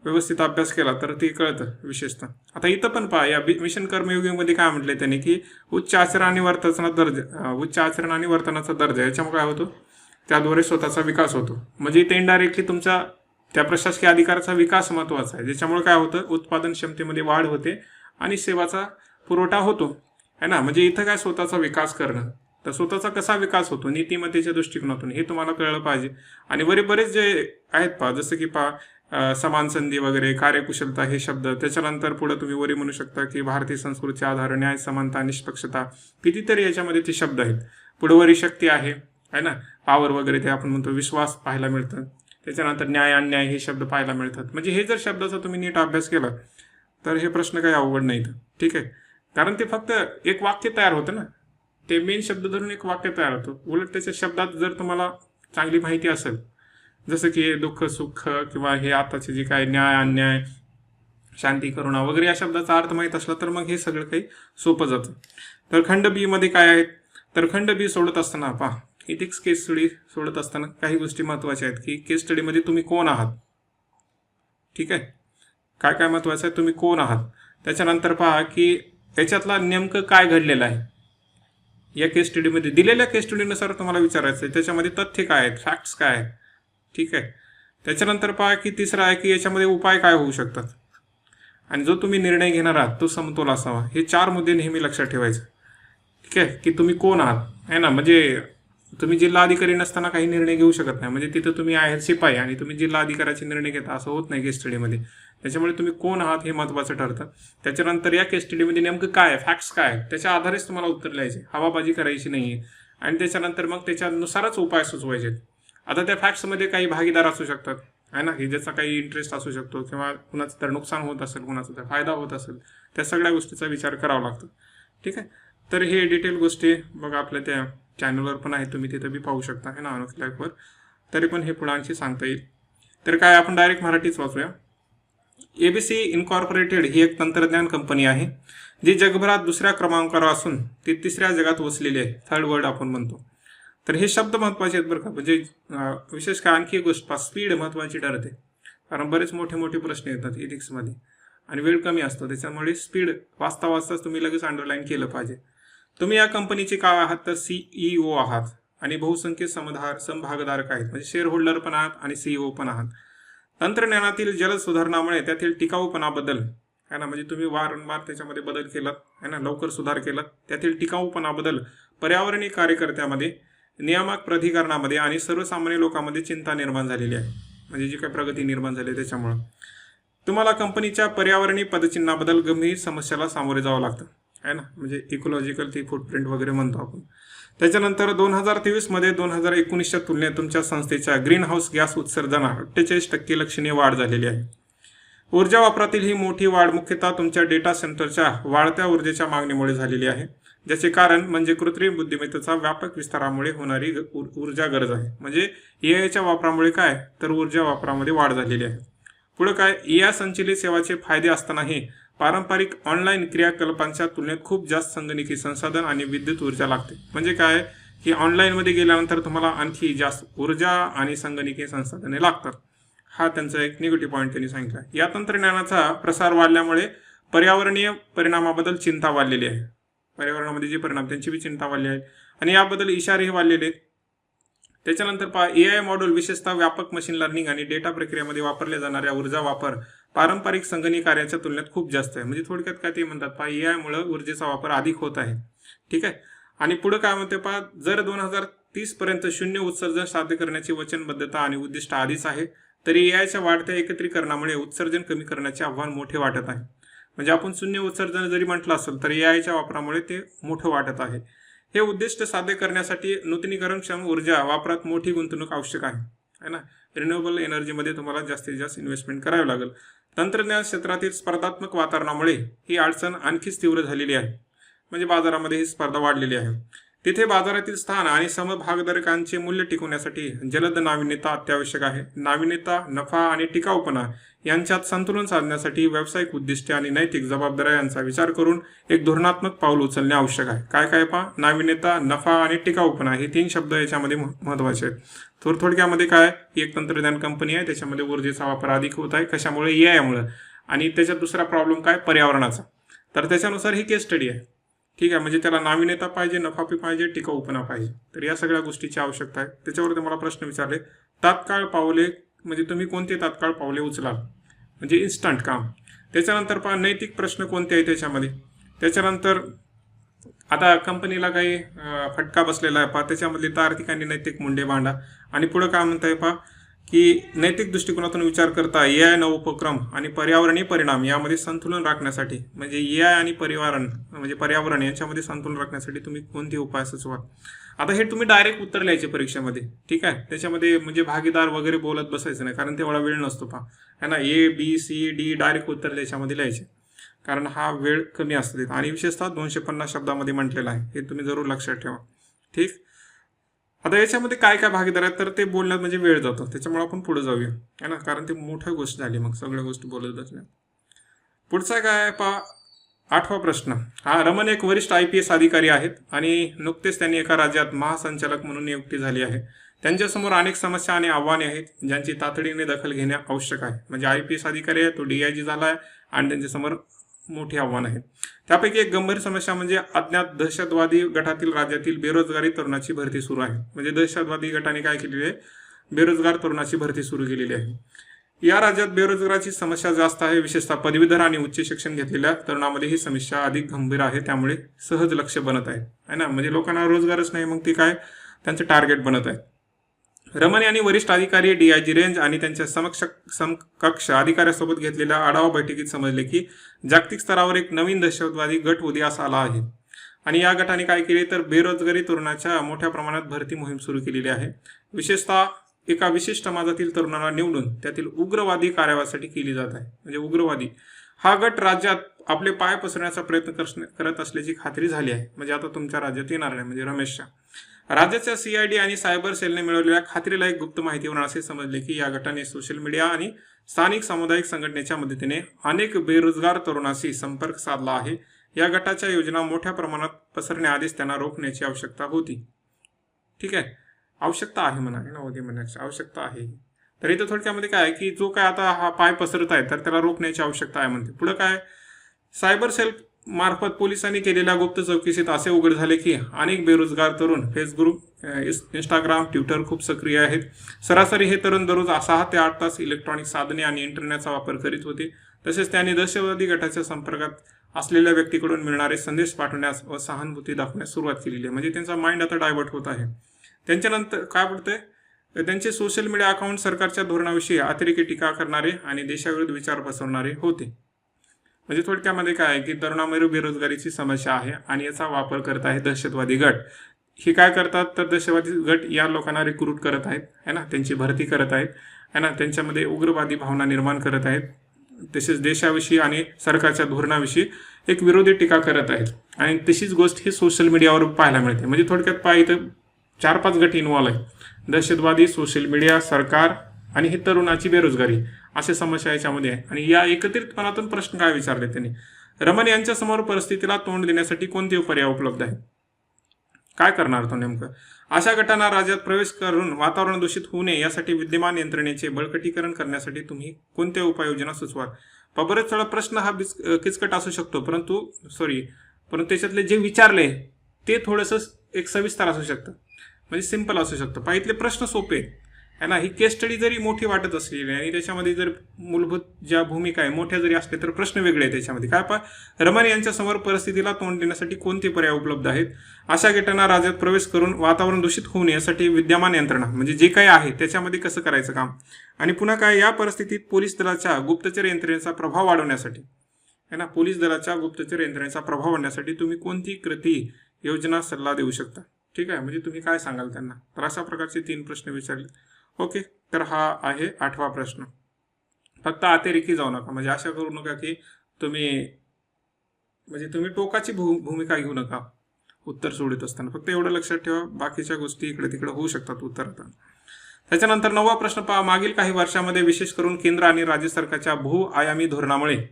Speaker 1: व्यवस्थित अभ्यास केला तर ते कळतं विशेषतः. आता इथं पण पहा, या मिशन कर्मयोगीमध्ये काय म्हटलंय त्यांनी की उच्च आचरण आणि वर्तनाचा दर्जा याच्यामुळे काय होतो, त्याद्वारे स्वतःचा विकास होतो. म्हणजे इथे इनडायरेक्टली तुमचा त्या प्रशासकीय अधिकाराचा विकास महत्वाचा आहे, ज्याच्यामुळे काय होतं, उत्पादन क्षमतेमध्ये वाढ होते आणि सेवाचा पुरवठा होतो है ना. म्हणजे इथं काय स्वतःचा विकास करणं, तर स्वतःचा कसा विकास होतो नीतिमत्तेच्या दृष्टिकोनातून हे तुम्हाला कळलं पाहिजे. आणि बरेच जे आहेत पहा, जसं की पहा समान संधी वगैरे, कार्यकुशलता हे शब्द. त्याच्यानंतर पुढे तुम्ही वरी म्हणू शकता की भारतीय संस्कृतीच्या आधार, न्याय, समानता, निष्पक्षता, कितीतरी याच्यामध्ये ते शब्द आहेत. पुढे वरी शक्ती आहे ना, पॉवर वगैरे, ते आपण म्हणतो विश्वास पाहायला मिळतं. त्याच्यानंतर न्याय, अन्याय हे शब्द पाहायला मिळतात. म्हणजे हे जर शब्दाचा तुम्ही नीट अभ्यास केला तर हे प्रश्न काही अवघड नाहीत. ठीक आहे, कारण ते फक्त एक वाक्य तयार होतं ना, ते मेन शब्द धरून एक वाक्य तयार होतं. उलट त्याच्या शब्दात जर तुम्हाला चांगली माहिती असेल, जसं की दुःख सुख किंवा हे आताचे जे काय न्याय, अन्याय, शांती, करुणा वगैरे या शब्दाचा अर्थ माहीत असला तर मग हे सगळं काही सोपं जातं. तर खंड बी मध्ये काय आहेत, तर खंड बी सोडत असताना पहा, इथिक्स केस स्टडी सोडत असताना काही गोष्टी महत्वाच्या आहेत की केस स्टडीमध्ये तुम्ही कोण आहात. ठीक आहे, काय काय महत्वाचं आहे, तुम्ही कोण आहात. त्याच्यानंतर पहा की याच्यातला नेमकं काय घडलेलं आहे या केस स्टडीमध्ये, दिलेल्या केस स्टडीनुसार तुम्हाला विचारायचं आहे, त्याच्यामध्ये तथ्य काय आहेत, फॅक्ट्स काय आहेत. ठीक आहे, त्याच्यानंतर पहा की तिसरं आहे की याच्यामध्ये उपाय काय होऊ शकतात आणि जो तुम्ही निर्णय घेणार आहात तो समतोल असावा. हे 4 मुद्दे नेहमी लक्षात ठेवायचे. ठीक आहे, की तुम्ही कोण आहात है ना. म्हणजे तुम्ही जिल्हा अधिकारी नसताना काही निर्णय घेऊ शकत नाही, म्हणजे तिथं तुम्ही आहे शिपाई आणि तुम्ही जिल्हा अधिकाऱ्याचे निर्णय घेता असं होत नाही केस स्टडीमध्ये. त्याच्यामुळे तुम्ही कोण आहात हे महत्त्वाचं ठरतं. त्याच्यानंतर या केस स्टडीमध्ये नेमकं काय आहे, फॅक्ट्स काय आहे, त्याच्या आधारेच तुम्हाला उत्तर लिहायचे, हवाबाजी करायची नाहीये. आणि त्याच्यानंतर मग त्याच्यानुसारच उपाय सुचवायचे. आता त्या फॅक्ट्समध्ये काही भागीदार असू शकतात है ना, की ज्याचा काही इंटरेस्ट असू शकतो किंवा कुणाचं तर नुकसान होत असेल, कुणाचा तर फायदा होत असेल, त्या सगळ्या गोष्टीचा विचार करावा लागतो. ठीक आहे, तर हे डिटेल गोष्टी बघा आपल्या त्या चॅनलवर पण आहे, तुम्ही तिथं बी पाहू शकता है ना, अनोखी लाईफवर. तरी पण हे पुढे आणखी सांगता येईल. तर काय आपण डायरेक्ट मराठीच वाचूया. एबीसी इनकॉर्पोरेटेड ही एक तंत्रज्ञान कंपनी आहे जी जगभरात दुसऱ्या क्रमांकावर असून ती तिसऱ्या जगात वसलेली आहे, थर्ड वर्ल्ड आपण म्हणतो. तर हे शब्द महत्वाचे आहेत बरं का. म्हणजे विशेष काय आणखी एक गोष्ट, स्पीड महत्वाची ठरते, कारण बरेच मोठे प्रश्न येतात इथिक्समध्ये आणि वेळ कमी असतो, त्याच्यामुळे स्पीड वाचताच तुम्ही लगेच अंडरलाईन केलं पाहिजे. तुम्ही या कंपनीचे काय आहात, तर CEO आहात आणि बहुसंख्य समभागधारक आहेत, म्हणजे शेअर होल्डर पण आहात आणि CEO पण आहात. तंत्रज्ञानातील जलद सुधारणामुळे त्यातील टिकाऊपणाबद्दल है ना, म्हणजे तुम्ही वारंवार त्याच्यामध्ये बदल केलात है ना, लवकर सुधार केलात, त्यातील टिकाऊपणाबद्दल पर्यावरणीय कार्यकर्त्यामध्ये, नियामक प्राधिकरणामध्ये आणि सर्वसामान्य लोकांमध्ये चिंता निर्माण झालेली आहे. म्हणजे जी काही प्रगती निर्माण झाली त्याच्यामुळे तुम्हाला कंपनीच्या पर्यावरणीय पदचिन्हाबद्दल गंभीर समस्याला सामोरे जावं लागतं है ना, म्हणजे इकोलॉजिकल ती फुटप्रिंट वगैरे म्हणतो आपण. त्याच्यानंतर 2023 मध्ये 2019च्या तुलनेत तुमच्या संस्थेच्या ग्रीन हाऊस गॅस उत्सर्जनात 48% लक्षणीय वाढ झालेली आहे. ऊर्जा वापरातील ही मोठी वाढ मुख्यतः तुमच्या डेटा सेंटरच्या वाढत्या ऊर्जेच्या मागणीमुळे झालेली आहे. ज्याचे कारण म्हणजे कृत्रिम बुद्धिमत्तेचा व्यापक विस्तारामुळे होणारी ऊर्जा गरज आहे. म्हणजे एआयच्या वापरामुळे काय तर ऊर्जा वापरामध्ये वाढ झालेली आहे. पुढे काय एआय संचलित सेवाचे फायदे असतानाही पारंपरिक ऑनलाईन क्रियाकलापांच्या तुलनेत खूप जास्त संगणकी संसाधन आणि विद्युत ऊर्जा लागते. म्हणजे काय की ऑनलाईनमध्ये गेल्यानंतर तुम्हाला आणखी जास्त ऊर्जा आणि संगणकीय संसाधने लागतात. हा त्यांचा एक निगेटिव्ह पॉईंट त्यांनी सांगितला. या तंत्रज्ञानाचा प्रसार वाढल्यामुळे पर्यावरणीय परिणामाबद्दल चिंता वाढलेली आहे. पर्यावरणामध्ये जे परिणाम त्यांची बी चिंता वाढली आहे आणि याबद्दल इशारेही वाढलेले आहेत. त्याच्यानंतर पहा एआय मॉड्यूल विशेषतः व्यापक मशीन लर्निंग आणि डेटा प्रक्रियेमध्ये वापरल्या जाणाऱ्या ऊर्जा वापर पारंपरिक संगणकीय कार्याच्या तुलनेत खूप जास्त आहे. म्हणजे थोडक्यात काय ते म्हणतात पहा एआय मुळे ऊर्जेचा वापर अधिक होत आहे. ठीक आहे. आणि पुढे काय म्हणते पहा जर 2030 पर्यंत शून्य उत्सर्जन साध्य करण्याची वचनबद्धता आणि उद्दिष्ट आधीच आहे तरी एआयच्या वाढत्या एकत्रीकरणामुळे उत्सर्जन कमी करण्याचे आव्हान मोठे वाटत आहे. म्हणजे आपण शून्य उत्सर्जन जरी म्हटलं असेल तर एआयच्या वापरामुळे ते मोठं वाटत आहे. हे उद्दिष्ट साध्य करण्यासाठी नूतनीकरणक्षम ऊर्जा वापरात मोठी गुंतवणूक आवश्यक आहे ना. रिन्युएबल एनर्जीमध्ये तुम्हाला जास्तीत जास्त इन्व्हेस्टमेंट करावी लागेल. तंत्रज्ञान क्षेत्रातील स्पर्धात्मक वातावरणामुळे ही अडचण आणखीच तीव्र झालेली आहे. म्हणजे बाजारामध्ये ही स्पर्धा वाढलेली आहे. तिथे बाजारातील स्थान आणि समभागधारकांचे मूल्य टिकवण्यासाठी जलद नाविन्यता अत्यावश्यक आहे. नाविन्यता, नफा आणि टिकाऊपणा यांच्यात संतुलन साधण्यासाठी व्यावसायिक उद्दिष्टे आणि नैतिक जबाबदाऱ्या यांचा विचार करून एक धोरणात्मक पाऊल उचलणे आवश्यक आहे. काय काय पहा नाविन्यता, नफा आणि टिकाऊपणा हे 3 शब्द याच्यामध्ये महत्त्वाचे आहेत. थोडक्यामध्ये काय एक तंत्रज्ञान कंपनी आहे त्याच्यामध्ये ऊर्जेचा वापर अधिक होत आहे. कशामुळे एआयमुळे. आणि त्याच्यात दुसरा प्रॉब्लेम काय पर्यावरणाचा. तर त्याच्यानुसार ही केस स्टडी आहे. ठीक आहे. म्हणजे त्याला नाविन्यता पाहिजे, नफा पाहिजे, टिकाऊपणा पाहिजे. तर या सगळ्या गोष्टीची आवश्यकता आहे. त्याच्यावर मला प्रश्न विचारले तात्काळ पावले म्हणजे तुम्ही कोणते तात्काळ पावले उचलाल म्हणजे इन्स्टंट काम. त्याच्यानंतर पहा नैतिक प्रश्न कोणते आहे त्याच्यामध्ये. त्याच्यानंतर आता कंपनीला काही फटका बसलेला आहे पहा त्याच्यामधले तर आर्थिक आणि नैतिक मुंडे मांडा. आणि पुढे काय म्हणताय पहा की नैतिक दृष्टिकोनातून विचार करता एआय उपक्रम आणि पर्यावरणीय परिणाम यामध्ये संतुलन राखण्यासाठी म्हणजे एआय आणि पर्यावरण यांच्यामध्ये संतुलन राखण्यासाठी तुम्ही कोणते उपाय सुचवाल. आता हे तुम्ही डायरेक्ट उत्तर लिहायचे परीक्षेमध्ये. ठीक आहे. त्याच्यामध्ये म्हणजे भागीदार वगैरे बोलत बसायचं नाही कारण तेवढा वेळ नसतो पहा है ना. A B C D direct उत्तर त्याच्यामध्ये लिहायचे कारण हा वेळ कमी असतो आणि विशेषतः 250 शब्दामध्ये म्हटलेला आहे. हे तुम्ही जरूर लक्षात ठेवा. ठीक. आता याच्यामध्ये काय काय भागीदार आहेत तर ते बोलण्यात म्हणजे वेळ जातो त्याच्यामुळे आपण पुढे जाऊया है ना कारण ते मोठी गोष्ट झाली मग सगळ्या गोष्टी बोलत बसल्या. पुढचा काय पहा 8वा प्रश्न. हा रमन एक वरिष्ठ IPS अधिकारी आहेत आणि नुकतेच त्यांनी एका राज्यात महासंचालक म्हणून नियुक्ती झाली आहे. त्यांच्यासमोर अनेक समस्या आणि आव्हाने आहेत ज्यांची तातडीने दखल घेणे आवश्यक आहे. म्हणजे IPS अधिकारी आहे तो DIG झाला आहे आणि त्यांच्यासमोर मोठी आव्हान आहे. त्यापैकी एक गंभीर समस्या म्हणजे अज्ञात दहशतवादी गटातील राज्यातील बेरोजगारी तरुणाची भरती सुरू आहे. म्हणजे दहशतवादी गटाने काय केलेली आहे बेरोजगार तरुणाची भरती सुरू केलेली आहे. या राज्यात बेरोजगाराची समस्या जास्त आहे. विशेषतः पदवीधर आणि उच्च शिक्षण घेतलेल्या तरुणांमध्ये ही समस्या अधिक गंभीर आहे. त्यामुळे सहज लक्ष बनत आहे ना. म्हणजे लोकांना रोजगारच नाही मग ती काय त्यांचं टार्गेट बनत आहे. रमन यांनी वरिष्ठ अधिकारी DIG रेंज आणि त्यांच्या समकक्ष अधिकाऱ्यासोबत घेतलेल्या आढावा बैठकीत समजले की जागतिक स्तरावर एक नवीन दहशतवादी गट उदयास आला आहे आणि या गटाने काय केले तर बेरोजगारी तरुणाच्या मोठ्या प्रमाणात भरती मोहीम सुरू केलेली आहे. विशेषतः एका विशिष्ट समाजातील तरुणांना निवडून त्यातील उग्रवादी कार्यासाठी केली जात आहे. म्हणजे उग्रवादी हा गट राज्यात आपले पाय पसरण्याचा प्रयत्न करत असल्याची खात्री झाली आहे. म्हणजे आता तुमच्या राज्यात येणार नाही म्हणजे रमेशच्या राज्याच्या CID आणि सायबर सेलने मिळवलेल्या खात्रीलायक गुप्त माहितीवरून असे समजले की या गटाने सोशल मीडिया आणि स्थानिक सामुदायिक संघटनेच्या मदतीने अनेक बेरोजगार तरुणांशी संपर्क साधला आहे. या गटाच्या योजना मोठ्या प्रमाणात पसरण्याआधीच त्यांना रोखण्याची आवश्यकता होती. ठीक आहे. आवश्यकता आहे म्हणायची आवश्यकता आहे. तर इथं थोडक्यामध्ये काय की जो काय आता हा पाय पसरत आहे तर त्याला रोखण्याची आवश्यकता आहे म्हणते. पुढे काय सायबर सेल मार्फत पोलिसांनी केलेल्या गुप्त चौकशीत असे उघड झाले की अनेक बेरोजगार तरुण फेसबुक, इंस्टाग्राम, ट्विटर खूप सक्रिय आहेत. सरासरी हे तरुण दररोज 6 ते 8 तास इलेक्ट्रॉनिक साधने आणि इंटरनेटचा वापर करीत होते. तसेच त्यांनी दहशतवादी गटाच्या संपर्कात असलेल्या व्यक्तीकडून मिळणारे संदेश पाठवण्यास व सहानुभूती दाखवण्यास सुरुवात केलेली आहे. म्हणजे त्यांचा माइंड आता डायव्हर्ट होत आहे. त्यांच्यानंतर काय पडतंय त्यांचे सोशल मीडिया अकाउंट सरकारच्या धोरणाविषयी अतिरेकी टीका करणारे आणि देशाविरुद्ध विचार पसरणारे होते. म्हणजे थोडक्यामध्ये काय आहे की तरुणांमध्ये बेरोजगारीची समस्या आहे आणि याचा वापर करत आहे दहशतवादी गट. हे काय करतात तर दहशतवादी गट या लोकांना रिक्रूट करत आहेत है ना. त्यांची भरती करत आहेत है ना. त्यांच्यामध्ये उग्रवादी भावना निर्माण करत आहेत. तसेच देशाविषयी आणि सरकारच्या धोरणाविषयी एक विरोधी टीका करत आहेत. आणि तशीच गोष्ट ही सोशल मीडियावर पाहायला मिळते. म्हणजे थोडक्यात पाहिजे तर 4-5 गट इन्व्हॉल्व आहे. दहशतवादी, सोशल मीडिया, सरकार आणि ही तरुणाची बेरोजगारी अशा समस्या याच्यामध्ये आहे. आणि या एकत्रितपणातून प्रश्न काय विचारले त्यांनी? रमण यांच्या समोर परिस्थितीला तोंड देण्यासाठी कोणते पर्याय उपलब्ध आहेत? काय करणार तो नेमकं? अशा गटांना राज्यात प्रवेश करून वातावरण दूषित होऊ नये यासाठी विद्यमान यंत्रणेचे बळकटीकरण करण्यासाठी तुम्ही कोणत्या उपाययोजना सुचवाल? बरेच वेळा प्रश्न हा किचकट असू शकतो, परंतु त्याच्यातले जे विचारले ते थोडंसं एक सविस्तर असू शकतं, म्हणजे सिंपल असू शकतं. पाहितले प्रश्न सोपे आहे ना. ही केस स्टडी जरी मोठी वाटत असली आणि त्याच्यामध्ये जर मूलभूत ज्या भूमिका आहे मोठ्या जरी असले तर प्रश्न वेगळे आहेत त्याच्यामध्ये. काय रमण यांच्या समोर परिस्थितीला तोंड देण्यासाठी कोणते पर्याय उपलब्ध आहेत? अशा गटांना राज्यात प्रवेश करून वातावरण दूषित होऊ नये यासाठी विद्यमान यंत्रणा म्हणजे जे काही आहे त्याच्यामध्ये कसं करायचं काम? आणि पुन्हा या परिस्थितीत पोलीस दलाच्या गुप्तचर यंत्रणेचा प्रभाव वाढवण्यासाठी आहे ना, पोलीस दलाच्या गुप्तचर यंत्रणेचा प्रभाव वाढवण्यासाठी तुम्ही कोणती कृती, योजना, सल्ला देऊ शकता? ठीक आहे, म्हणजे तुम्ही काय सांगाल त्यांना? तर अशा प्रकारचे 3 प्रश्न विचारले. ओके, तर हा आहे 8वा प्रश्न. फक्त अतिरेकी जाऊ नका, म्हणजे अशा करू नका की तुम्ही टोकाची भूमिका घेऊ नका उत्तर सोडत असताना. फक्त एवढं लक्षात ठेवा, बाकीच्या गोष्टी इकडे तिकडे होऊ शकतात उत्तरात. त्याच्यानंतर 9वा प्रश्न पहा. मागील काही वर्षांमध्ये विशेष करून केंद्र आणि राज्य सरकारच्या बहुआयामी धोरणामुळे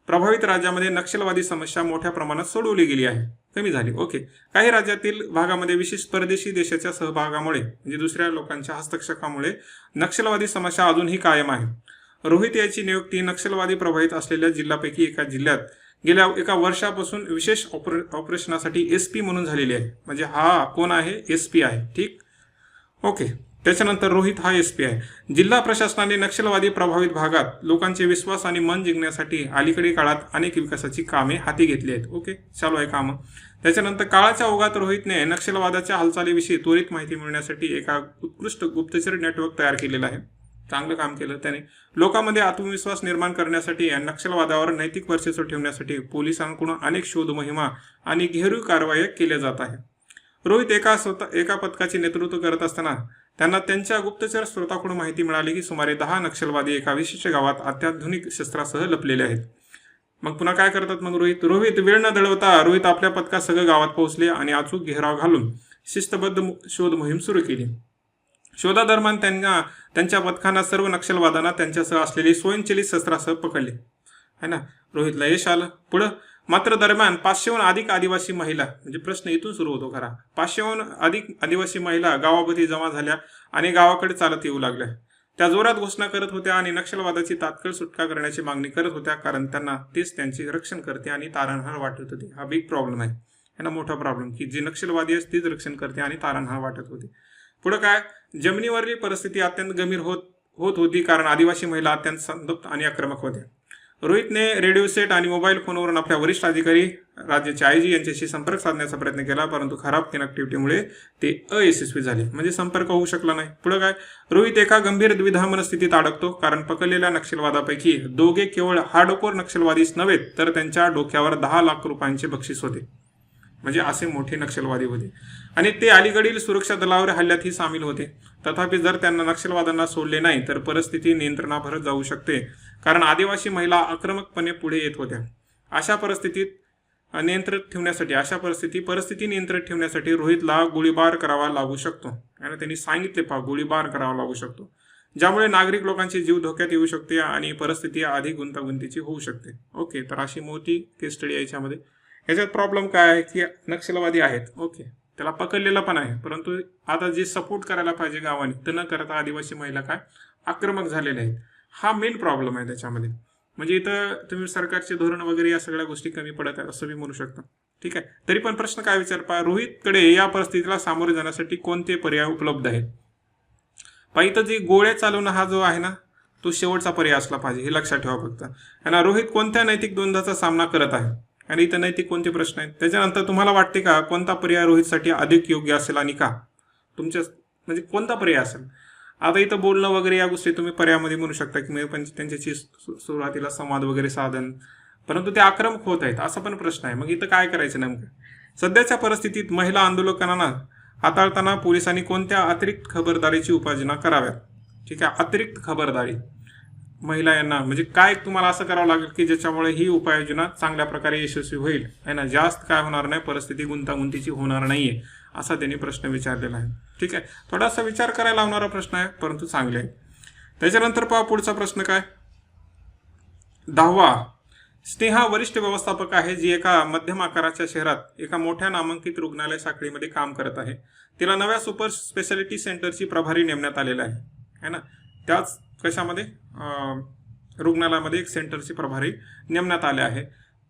Speaker 1: प्रभावित राज्यामध्ये नक्षलवादी समस्या मोठ्या प्रमाणात सोडवली गेली आहे, कमी झाली. ओके, काही राज्यातील भागामध्ये विशेष परदेशी देशाच्या सहभागामुळे म्हणजे दुसऱ्या लोकांच्या हस्तक्षेपामुळे नक्षलवादी समस्या अजूनही कायम आहे. रोहित याची नियुक्ती नक्षलवादी प्रभावित असलेल्या जिल्ह्यापैकी एका जिल्ह्यात गेल्या एका वर्षापासून विशेष ऑपरेशनासाठी SP म्हणून झालेली आहे. म्हणजे हा कोण आहे? SP आहे. ठीक, ओके. त्याच्यानंतर रोहित हा SP आहे. जिल्हा प्रशासनाने नक्षलवादी प्रभावित भागात लोकांचे विश्वास आणि मन जिंकण्यासाठी अलीकडील काळात अनेक विकासाची कामे हाती घेतली आहेत. ओके, चालू आहे कामं. त्याच्यानंतर काळाच्या ओघात रोहितने नक्षलवादाच्या हालचालीविषयी त्वरित माहिती मिळवण्यासाठी एका उत्कृष्ट गुप्तचर नेटवर्क तयार केलेलं आहे. चांगलं काम केलं त्याने. लोकांमध्ये आत्मविश्वास निर्माण करण्यासाठी नक्षलवादावर नैतिक वर्चस्व ठेवण्यासाठी पोलिसांकडून अनेक शोध मोहिमा आणि घेरीव कारवाया केल्या जात आहे. रोहित एका पथकाचे नेतृत्व करत असताना त्यांना त्यांच्या गुप्तचर स्रोताकडून माहिती मिळाली की सुमारे 10 नक्षलवादी एका विशिष्ट गावात अत्याधुनिक शस्त्रासह लपलेले आहेत. मग पुन्हा काय करतात मग रोहित वेळ न दळवता रोहित आपल्या पथकात सगळं गावात पोहोचले आणि अचूक घेराव घालून शिस्तबद्ध शोध मोहीम सुरू केली. शोधादरम्यान त्यांच्या पथकांना सर्व नक्षलवाद्यांना त्यांच्यासह असलेली स्वयंचलित शस्त्रासह पकडले है ना. रोहितला यश आलं. पुढं मात्र दरम्यान 500हून अधिक आदिवासी महिला, म्हणजे प्रश्न इथून सुरू होतो खरा, 500हून अधिक आदिवासी महिला गावाभोवती जमा झाल्या आणि गावाकडे चालत येऊ लागल्या. त्या जोरात घोषणा करत होत्या आणि नक्षलवादाची तात्काळ सुटका करण्याची मागणी करत होत्या, कारण त्यांना तेच त्यांचे रक्षण करते आणि तारणहार वाटत होते. हा बिग प्रॉब्लेम आहे ना, मोठा प्रॉब्लेम, की जे नक्षलवादी असते तेच रक्षण करते आणि तारणहार वाटत होते. पुढे काय? जमिनीवरील परिस्थिती अत्यंत गंभीर होत होती, कारण आदिवासी महिला अत्यंत संतप्त आणि आक्रमक होत्या. रोहितने रेडिओ सेट आणि मोबाईल फोनवरून आपल्या वरिष्ठ अधिकारी राज्याचे IG यांच्याशी संपर्क साधण्याचा प्रयत्न केला, परंतु खराब कनेक्टिव्हिटीमुळे ते अयशस्वी झाले, म्हणजे संपर्क होऊ शकला नाही. पुढे काय? रोहित एका गंभीर द्विधा मनस्थितीत अडकतो, कारण पकडलेल्या नक्षलवादापैकी दोघे केवळ हार्डकोर नक्षलवादीच नव्हे तर त्यांच्या डोक्यावर 10 लाख रुपयांचे बक्षीस होते. म्हणजे असे मोठे नक्षलवादी होते आणि ते अलीकडील सुरक्षा दलावर हल्ल्यातही सामील होते. तथापि जर त्यांना नक्षलवाद्यांना सोडले नाही तर परिस्थिती नियंत्रणाबाहेर जाऊ शकते, कारण आदिवासी महिला आक्रमकपणे पुढे येत होत्या. अशा परिस्थिती नियंत्रित ठेवण्यासाठी रोहितला गोळीबार करावा लागू शकतो. आणि त्यांनी सांगितले गोळीबार करावा लागू शकतो, ज्यामुळे नागरिक लोकांचे जीव धोक्यात येऊ शकते आणि परिस्थिती अधिक गुंतागुंतीची होऊ शकते. ओके, तर अशी मोठी केस स्टडी याच्यामध्ये. याच्यात प्रॉब्लेम काय आहे की नक्षलवादी आहेत, ओके, त्याला पकडलेला पण आहे, परंतु आता जे सपोर्ट करायला पाहिजे गावाने तर न करता आदिवासी महिला काय आक्रमक झालेल्या आहेत. हा मेन प्रॉब्लेम आहे त्याच्यामध्ये. म्हणजे इथं तुम्ही सरकारचे धोरण वगैरे या सगळ्या गोष्टी कमी पडत आहेत असं मी म्हणू शकतो. ठीक आहे, तरी पण प्रश्न काय विचार रोहितकडे या परिस्थितीला सामोरे जाण्यासाठी कोणते पर्याय उपलब्ध आहेत? इथं जे गोळ्या चालवणं हा जो आहे ना तो शेवटचा पर्याय असला पाहिजे, हे लक्षात ठेवा फक्त. आणि रोहित कोणत्या नैतिक द्वंद्वाचा सामना करत आहे आणि इथं नैतिक कोणते प्रश्न आहेत? त्याच्यानंतर तुम्हाला वाटते का कोणता पर्याय रोहितसाठी अधिक योग्य असेल आणि का? तुमच्या म्हणजे कोणता पर्याय असेल? आता इथं बोलणं वगैरे या गोष्टी तुम्ही पर्यायामध्ये म्हणू शकता की पण त्यांच्याशी सुरुवातीला संवाद वगैरे साधन, परंतु ते आक्रमक होत आहेत असा पण प्रश्न आहे. मग इथं काय करायचं नेमकं? सध्याच्या परिस्थितीत महिला आंदोलकांना हाताळताना पोलिसांनी कोणत्या अतिरिक्त खबरदारीची उपाययोजना कराव्यात? ठीक आहे, अतिरिक्त खबरदारी महिला यांना म्हणजे काय तुम्हाला असं करावं लागेल की ज्याच्यामुळे ही उपाययोजना चांगल्या प्रकारे यशस्वी होईल आहे ना, जास्त काय होणार नाही, परिस्थिती गुंतागुंतीची होणार नाहीये, असा त्यांनी प्रश्न विचारलेला आहे. ठीक आहे, थोडासा विचार करायला लावणारा प्रश्न आहे परंतु चांगले आहे. त्याच्यानंतर पहा पुढचा प्रश्न काय, 10वा. स्नेहा वरिष्ठ व्यवस्थापक आहे जी एका मध्यम आकाराच्या शहरात एका मोठ्या नामांकित रुग्णालय साखळीमध्ये काम करत आहे. तिला नव्या सुपर स्पेशालिटी सेंटरची प्रभारी नेमण्यात आलेला आहे ना, त्याच कशामध्ये रुग्णालयामध्ये एक सेंटरची प्रभारी नेमण्यात आले आहे,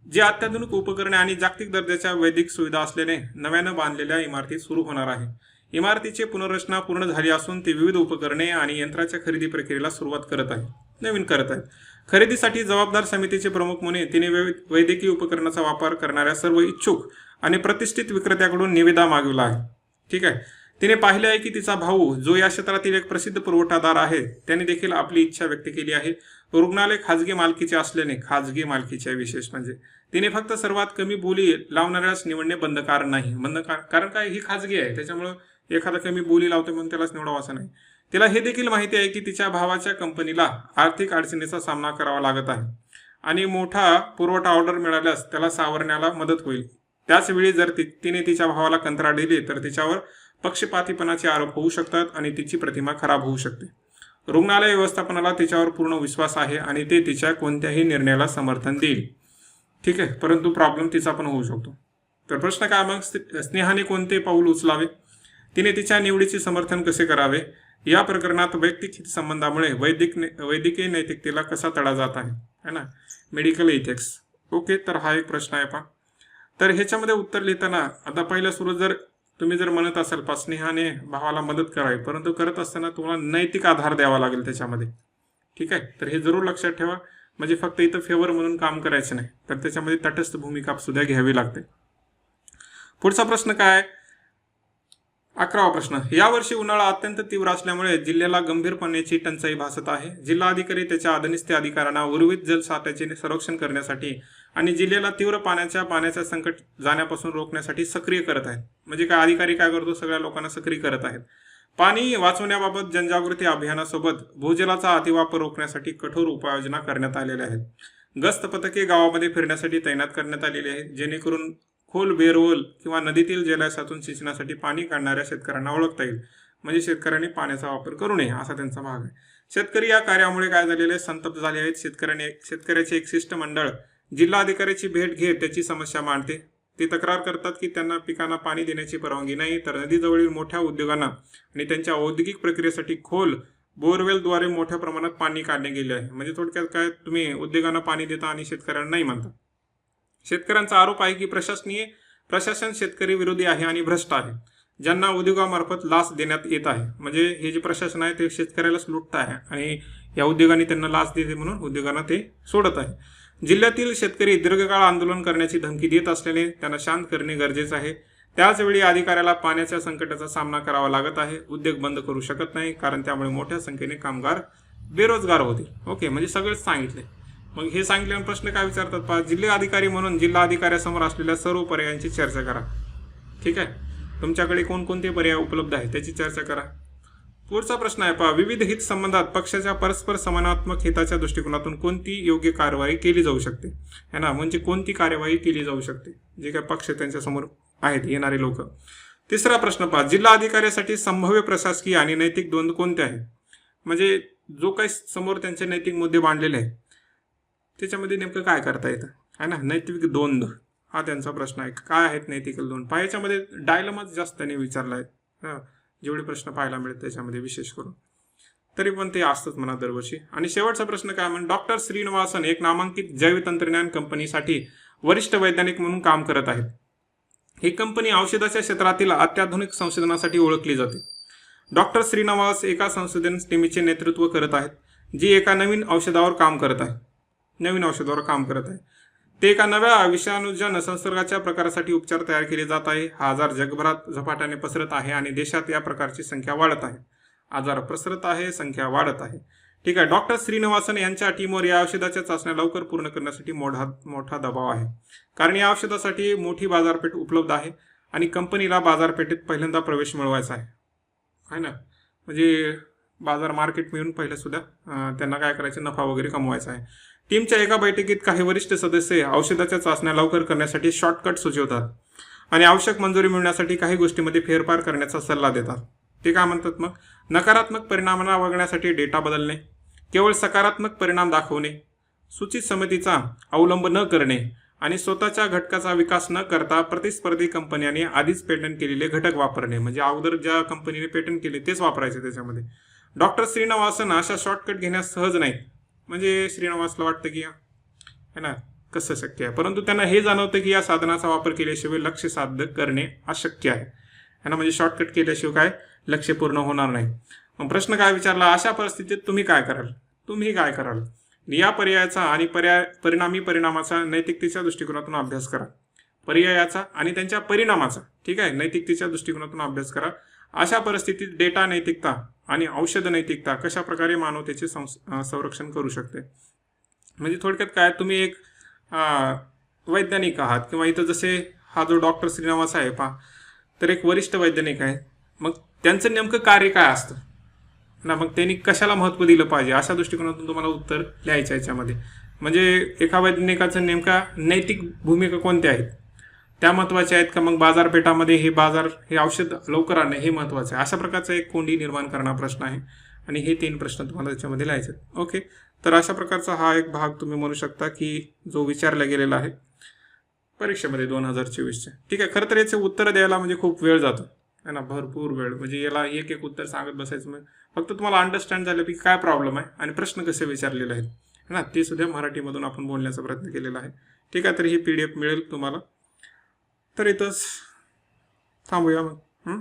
Speaker 1: जे अत्याधुनिक उपकरणे आणि जागतिक दर्जाच्या वैद्यकीय सुविधा असल्याने नव्यानं बांधलेल्या इमारतीत सुरू होणार आहे. इमारतीची पुनर्रचना पूर्ण झाली असून ती विविध उपकरणे आणि यंत्राच्या खरेदी प्रक्रियेला सुरुवात नवीन करत आहेत. खरेदीसाठी जबाबदार समितीचे प्रमुख म्हणून तिने वैद्यकीय उपकरणाचा वापर करणाऱ्या सर्व इच्छुक आणि प्रतिष्ठित विक्रेत्याकडून निविदा मागवला आहे. ठीक आहे, तिने पाहिले आहे की तिचा भाऊ जो या क्षेत्रातील एक प्रसिद्ध पुरवठादार आहे त्याने देखील आपली इच्छा व्यक्त केली आहे. रुग्णालय खाजगी मालकीचे असल्याने, खाजगी मालकीचे विशेष म्हणजे तिने फक्त सर्वात कमी बोली लावणाऱ्याच निवडणे बंधकार नाही. कारण काय, ही खाजगी आहे त्याच्यामुळे एखादा कमी बोली लावतो म्हणून त्यालाच निवडावं असं नाही. तिला हे देखील माहिती आहे की तिच्या भावाच्या कंपनीला आर्थिक अडचणीचा सामना करावा लागत आहे आणि मोठा पुरवठा ऑर्डर मिळाल्यास त्याला सावरण्याला मदत होईल. त्याच वेळी जर तिने तिच्या भावाला कंत्राट दिली तर तिच्यावर पक्षपातीपणाचे आरोप होऊ शकतात आणि तिची प्रतिमा खराब होऊ शकते. रुग्णालय व्यवस्थापनाला तिच्यावर पूर्ण विश्वास आहे आणि ते तिच्या कोणत्याही निर्णयाला समर्थन देईल. ठीक आहे, परंतु प्रॉब्लेम तिचा पण होऊ शकतो. तर प्रश्न काय मग, स्नेहाने कोणते पाऊल उचलावे, तिने तिच्या निवडीचे समर्थन कसे करावे, या प्रकरणात वैयक्तिक हितसंबंधामुळे वैद्यकीय नैतिकतेला कसा तडा जात आहे ना, मेडिकल इथिक्स. ओके, तर हा एक प्रश्न आहे पहा. तर ह्याच्यामध्ये उत्तर लिहिताना आता पहिल्या सुरू तुम्ही जर म्हणत असाल स्नेहाने भावाला मदत करावी, परंतु करत असताना तुम्हाला नैतिक आधार द्यावा लागेल त्याच्यामध्ये. ठीक आहे, तर हे जरूर लक्षात ठेवा, म्हणजे फक्त इथं फेवर म्हणून काम करायचं नाही, तर त्याच्यामध्ये तटस्थ भूमिका सुद्धा घ्यावी लागते. पुढचा प्रश्न काय, 11वा प्रश्न, यावर्षी उन्हाळा अत्यंत तीव्र असल्यामुळे जिल्ह्याला गंभीर पाण्याची टंचाई भासत आहे. जिल्हाधिकारी त्याच्या अधीनस्थ अधिकाऱ्यांना उर्वरित जलसाठ्याचे संरक्षण करण्यासाठी आणि जिल्ह्याला तीव्र पाण्याच्या संकट जाण्यापासून रोखण्यासाठी सक्रिय करत आहेत. म्हणजे काय, अधिकारी काय करतो, सगळ्या लोकांना सक्रिय करत आहेत. पाणी वाचवण्याबाबत जनजागृती अभियानासोबत भूजलाचा अतिवापर रोखण्यासाठी कठोर उपाययोजना करण्यात आलेल्या आहेत. गस्त पथके गावामध्ये फिरण्यासाठी तैनात करण्यात आलेली आहेत, जेणेकरून खोल बेरवल किंवा नदीतील जलाशयातून सिंचनासाठी पाणी काढणाऱ्या शेतकऱ्यांना ओळखता येईल. म्हणजे शेतकऱ्यांनी पाण्याचा वापर करू नये असा त्यांचा भाग आहे. शेतकरी या कार्यामुळे काय झालेले, संतप्त झाले आहेत. शेतकऱ्याचे एक शिष्टमंडळ जिल्हाधिकाऱ्याची भेट घेत त्याची समस्या मांडते. ते तक्रार करतात की त्यांना पिकांना पाणी देण्याची परवानगी नाही, तर नदीजवळील मोठ्या उद्योगांना आणि त्यांच्या औद्योगिक प्रक्रियेसाठी खोल बोरवेलद्वारे मोठ्या प्रमाणात पाणी काढले गेले आहे. म्हणजे थोडक्यात काय, तुम्ही उद्योगांना पाणी देता आणि शेतकऱ्यांना नाही म्हणता. शेतकऱ्यांचा आरोप आहे की प्रशासन शेतकरी विरोधी आहे आणि भ्रष्ट आहे, ज्यांना उद्योगामार्फत लाच देण्यात येत आहे. म्हणजे हे जे प्रशासन आहे ते शेतकऱ्यालाच लुटत आहे आणि या उद्योगांनी त्यांना लाच देते म्हणून उद्योगांना ते सोडत आहे. जिल्ह्यातील शेतकरी दीर्घकाळ आंदोलन करण्याची धमकी देत असल्याने त्यांना शांत करणे गरजेचे आहे. त्याचवेळी अधिकाऱ्याला पाण्याच्या संकटाचा सामना करावा लागत आहे. उद्योग बंद करू शकत नाही, कारण त्यामुळे मोठ्या संख्येने कामगार बेरोजगार होतील. ओके, म्हणजे सगळेच सांगितले. मग हे सांगितल्यावर प्रश्न काय विचारतात पहा, जिल्हा अधिकारी म्हणून जिल्हा अधिकाऱ्यासमोर असलेल्या सर्व पर्यायांची चर्चा करा. ठीक आहे, तुमच्याकडे कोणकोणते पर्याय उपलब्ध आहेत त्याची चर्चा करा. पुढचा प्रश्न आहे पहा, विविध हित संबंधात पक्षाच्या परस्पर समानात्मक हिताच्या दृष्टिकोनातून कोणती योग्य कार्यवाही केली जाऊ शकते है ना, म्हणजे कोणती कार्यवाही केली जाऊ शकते, जे काय पक्ष त्यांच्या समोर आहेत येणारे लोक. तिसरा प्रश्न पहा, जिल्हा अधिकाऱ्यासाठी संभाव्य प्रशासकीय आणि नैतिक द्वंद्व कोणते आहेत. म्हणजे जो काही समोर त्यांचे नैतिक मुद्दे मांडलेले आहेत त्याच्यामध्ये नेमकं काय करता येतं है ना. नैतिक द्वंद्व हा त्यांचा प्रश्न आहे. काय आहेत नैतिक द्वंद्व, पहा याच्यामध्ये डायलमाच जास्त त्यांनी विचारला आहे. जेवढे प्रश्न पाहायला मिळत त्याच्यामध्ये विशेष करून, तरी पण ते असतंच म्हणा दरवर्षी. आणि शेवटचा प्रश्न काय म्हणजे, डॉक्टर श्रीनिवासन एक नामांकित जैव तंत्रज्ञान कंपनीसाठी वरिष्ठ वैज्ञानिक म्हणून काम करत आहेत. ही कंपनी औषधाच्या क्षेत्रातील अत्याधुनिक संशोधनासाठी ओळखली जाते. डॉक्टर श्रीनिवास एका संशोधन टीमचे नेतृत्व करत आहेत, जी एका नवीन औषधावर काम करत आहे. ते एका नव्या विषाणूजन संसर्गाच्या प्रकारासाठी उपचार तयार केले जात आहे. हा आजार जगभरात झपाट्याने पसरत आहे आणि देशात या प्रकारची संख्या वाढत आहे. आजार पसरत आहे, संख्या वाढत आहे. ठीक आहे, डॉक्टर श्रीनिवासन यांच्या टीमवर या औषधाच्या चाचण्या लवकर पूर्ण करण्यासाठी मोठा दबाव आहे, कारण या औषधासाठी मोठी बाजारपेठ उपलब्ध आहे आणि कंपनीला बाजारपेठेत पहिल्यांदा प्रवेश मिळवायचा आहे ना. म्हणजे बाजार मार्केट मिळून पहिले सुद्धा त्यांना काय करायचं, नफा वगैरे कमवायचा आहे. टीमच्या एका बैठकीत काही वरिष्ठ सदस्य औषधाच्या चाचण्या लवकर करण्यासाठी शॉर्टकट सुचवतात आणि आवश्यक मंजुरी मिळण्यासाठी काही गोष्टींमध्ये फेरफार करण्याचा सल्ला देतात. ते काय म्हणतात मग, नकारात्मक परिणामांना वगळण्यासाठी डेटा बदलणे, केवळ सकारात्मक परिणाम दाखवणे, सूचित समितीचा अवलंब न करणे आणि स्वतःच्या घटकाचा विकास न करता प्रतिस्पर्धी कंपन्यांनी आधीच पेटंट केलेले घटक वापरणे. म्हणजे अगोदर ज्या कंपनीने पेटंट केले तेच वापरायचे त्याच्यामध्ये. डॉक्टर श्रीनिवासन अशा शॉर्टकट घेण्यास सहज नाहीत. म्हणजे श्रीनिवासला वाटतं की है ना कसं शक्य आहे, परंतु त्यांना हे जाणवतं की या साधनाचा वापर केल्याशिवाय लक्ष्य साध्य करणे अशक्य आहे. है ना, म्हणजे शॉर्टकट केल्याशिवाय काय लक्ष्य पूर्ण होणार नाही. मग प्रश्न काय विचारला, अशा परिस्थितीत तुम्ही काय कराल? या पर्यायाचा आणि परिणामी परिणामाचा नैतिकतेच्या दृष्टिकोनातून अभ्यास करा. पर्यायाचा आणि त्यांच्या परिणामाचा, ठीक आहे, नैतिकतेच्या दृष्टिकोनातून अभ्यास करा. अशा परिस्थितीत डेटा नैतिकता आणि औषध नैतिकता कशा प्रकारे मानवतेचे संरक्षण करू शकते. म्हणजे थोडक्यात काय, तुम्ही एक वैज्ञानिक आहात किंवा इथं जसे हा जो डॉक्टर श्रीनिवास आहे पहा, तर एक वरिष्ठ वैज्ञानिक आहे. मग त्यांचं नेमकं कार्य काय असतं ना, मग त्यांनी कशाला महत्त्व दिलं पाहिजे, अशा दृष्टिकोनातून तुम्हाला उत्तर लिहायचं याच्यामध्ये. म्हणजे एका वैज्ञानिकाचं नेमका नैतिक भूमिका कोणत्या आहेत त्या महत्त्वाच्या आहेत का, मग बाजारपेठामध्ये हे औषध लवकर आणणे हे महत्त्वाचं आहे. अशा प्रकारचा एक कोंडी निर्माण करणारा प्रश्न आहे आणि हे 3 प्रश्न तुम्हाला त्याच्यामध्ये लिहायचे. ओके, तर अशा प्रकारचा हा एक भाग तुम्ही म्हणू शकता की जो विचारला गेलेला आहे परीक्षेमध्ये 2024च्या. ठीक आहे, खरं तर याचे उत्तर द्यायला म्हणजे खूप वेळ जातो है ना, भरपूर वेळ. म्हणजे याला एक उत्तर सांगत बसायचं, मग फक्त तुम्हाला अंडरस्टँड झालं की काय प्रॉब्लेम आहे आणि प्रश्न कसे विचारलेले आहेत है ना, ते सुद्धा मराठीमधून आपण बोलण्याचा प्रयत्न केलेला आहे. ठीक आहे, तर ही PDF मिळेल तुम्हाला. तर इथंच थांबूया मग.